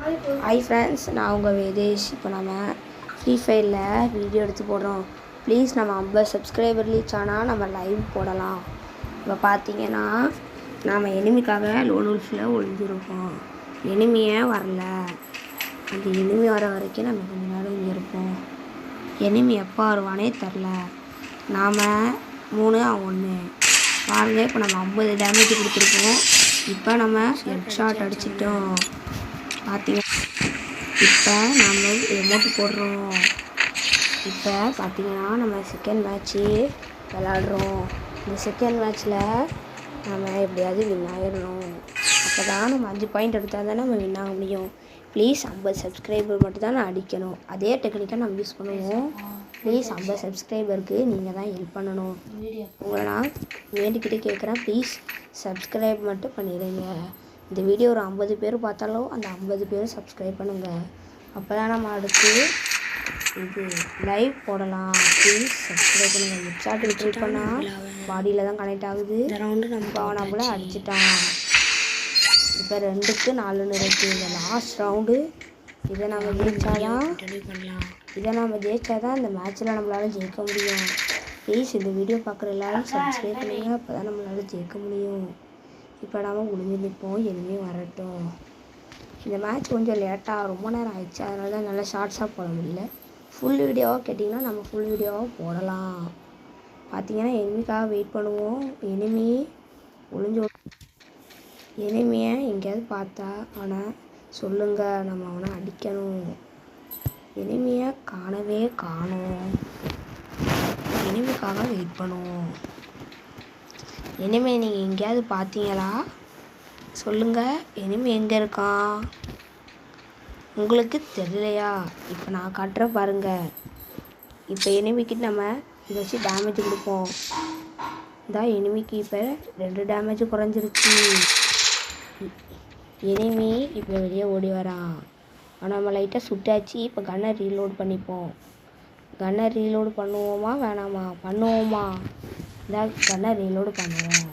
Hi friends, நான் உங்கள் வேதேஷ். இப்போ நம்ம ஃப்ரீ ஃபயரில் வீடியோ எடுத்து போடுறோம். ப்ளீஸ் நம்ம 50 சப்ஸ்கிரைபர் ரீச் ஆனால் நம்ம லைவ் போடலாம். இப்போ பார்த்தீங்கன்னா நாம் எனிமிக்காக லோன் உல்ஃபில் ஒழிஞ்சிருக்கோம். எனிமியே வரல. அந்த எனிமி வர வரைக்கும் நம்ம கொஞ்ச நேரம் இங்கே இருப்போம். எனிமி எப்போ வருவானே தெரில. நாம் 3 1 பாருங்கள். இப்போ நம்ம 50 டேமேஜ் கொடுத்துருக்கோம். இப்போ நம்ம ஹெட் ஷாட் அடிச்சிட்டோம். பார்த்தீங்கன்னா இப்போ நம்ம எமௌண்ட் போடுறோம். இப்போ பார்த்தீங்கன்னா நம்ம செகண்ட் மேட்ச்சு விளாடுறோம். இந்த செகண்ட் மேட்ச்சில் நம்ம எப்படியாவது வின் ஆகிடணும். அப்போ தான் நம்ம 5 பாயிண்ட் எடுத்தால் தான் நம்ம வின் ஆக முடியும். ப்ளீஸ் 50 சப்ஸ்கிரைபர் மட்டும் தான் நான் அடிக்கணும். அதே டெக்னிக்காக நம்ம யூஸ் பண்ணுவோம். ப்ளீஸ் 50 சப்ஸ்கிரைபருக்கு நீங்கள் தான் ஹெல்ப் பண்ணணும். உங்களை நான் வேண்டிக்கிட்டே கேட்குறேன். ப்ளீஸ் சப்ஸ்கிரைப் மட்டும் பண்ணிடுங்க. இந்த வீடியோ ஒரு 50 பேர் பார்த்தாலும் அந்த 50 பேரும் சப்ஸ்கிரைப் பண்ணுங்கள். அப்போ தான் நம்ம அடுத்து இது லைவ் போடலாம். ப்ளீஸ் சப்ஸ்கிரைப் பண்ணுங்கள். ஹெட்ஷாட் ட்ரை பண்ணால் பாடியில் தான் கனெக்ட் ஆகுது. இந்த ரவுண்டு நம்ம நம்மள அடிச்சிட்டான். இப்போ 2க்கு 4 இருக்குது. இந்த லாஸ்ட் ரவுண்டு இதை நம்ம ஜெயிச்சாதான் இந்த மேட்ச்சில் நம்மளால் ஜெயிக்க முடியும். ப்ளீஸ் இந்த வீடியோ பார்க்குற எல்லோரும் சப்ஸ்கிரைப் பண்ணுங்கள். அப்போ தான் நம்மளால் ஜெயிக்க முடியும். இப்போ நாம் ஒளிஞ்சு நிற்போம். எதுவுமே வரட்டும். இந்த மேட்ச் கொஞ்சம் லேட்டாக ரொம்ப நேரம் ஆயிடுச்சு. அதனால தான் நல்லா ஷார்ட்ஸாக போட முடியல. ஃபுல் வீடியோவாக கேட்டிங்கன்னா நம்ம ஃபுல் வீடியோவாக போடலாம். பார்த்திங்கன்னா எனிமிக்காக வெயிட் பண்ணுவோம். எனிமியை எங்கேயாவது பார்த்தா ஆனால் சொல்லுங்கள், நம்ம அவனை அடிக்கணும். எனிமியை காணவே காணோம். எனிமிக்காக வெயிட் பண்ணுவோம். எனிமே நீங்கள் எங்கேயாவது பார்த்தீங்களா? சொல்லுங்கள், எனிமே எங்கே இருக்கான்? உங்களுக்கு தெரியலையா? இப்போ நான் காட்டுறேன் பாருங்கள். இப்போ எனிமிக்கிட்ட நம்ம இதை வச்சு டேமேஜ் கொடுப்போம். இந்த எனிமிக்கு இப்போ 2 டேமேஜ் குறைஞ்சிருச்சு. எனிமி இப்போ வெளியே ஓடி வரான். ஆனால் நம்ம லைட்டாக சுட்டாச்சு. இப்போ கன்னை ரீலோட் பண்ணிப்போம். கன்னை ரீலோடு பண்ணுவோமா வேணாமா? பண்ணுவோமா? இந்த கன்னை ரீலோடு பண்ணுவோம்.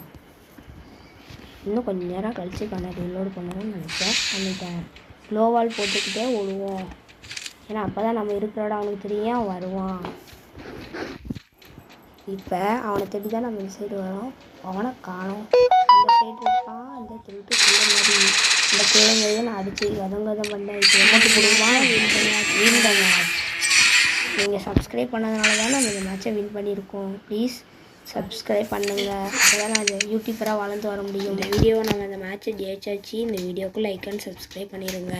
இன்னும் கொஞ்சம் நேரம் கழித்து கன்னை ரீலோடு பண்ணுவோம்னு பண்ணிட்டேன். க்ளோவால் போட்டுக்கிட்டே ஓடுவோம். ஏன்னா அப்போ தான் நம்ம இருக்கிற இடம் அவனுக்கு தெரியும், அவன் வருவான். இப்போ அவனை தேடி தான் நம்ம இந்த சைடு வரோம். அவனை காணோம். அந்த சைடு இருப்பான். அந்த திருட்டு குள்ள மாதிரி இந்த குழந்தைய நான் அடித்து கதம் பண்ணேன். இப்போ எமௌண்ட் கொடுமா வின் பண்ண நீங்கள் சப்ஸ்கிரைப் பண்ணதுனால தான் நம்ம இந்த மேட்சை வின் பண்ணியிருக்கோம். ப்ளீஸ் சப்ஸ்கிரைப் பண்ணுங்கள். அப்போ தான் நான் யூடியூபராக வளர்ந்து வர முடியும். இந்த வீடியோவை நம்ம இந்த மேட்ச்சை ஜெயிச்சாச்சு. இந்த வீடியோவுக்கு லைக் அண்ட் சப்ஸ்கிரைப் பண்ணிடுங்க.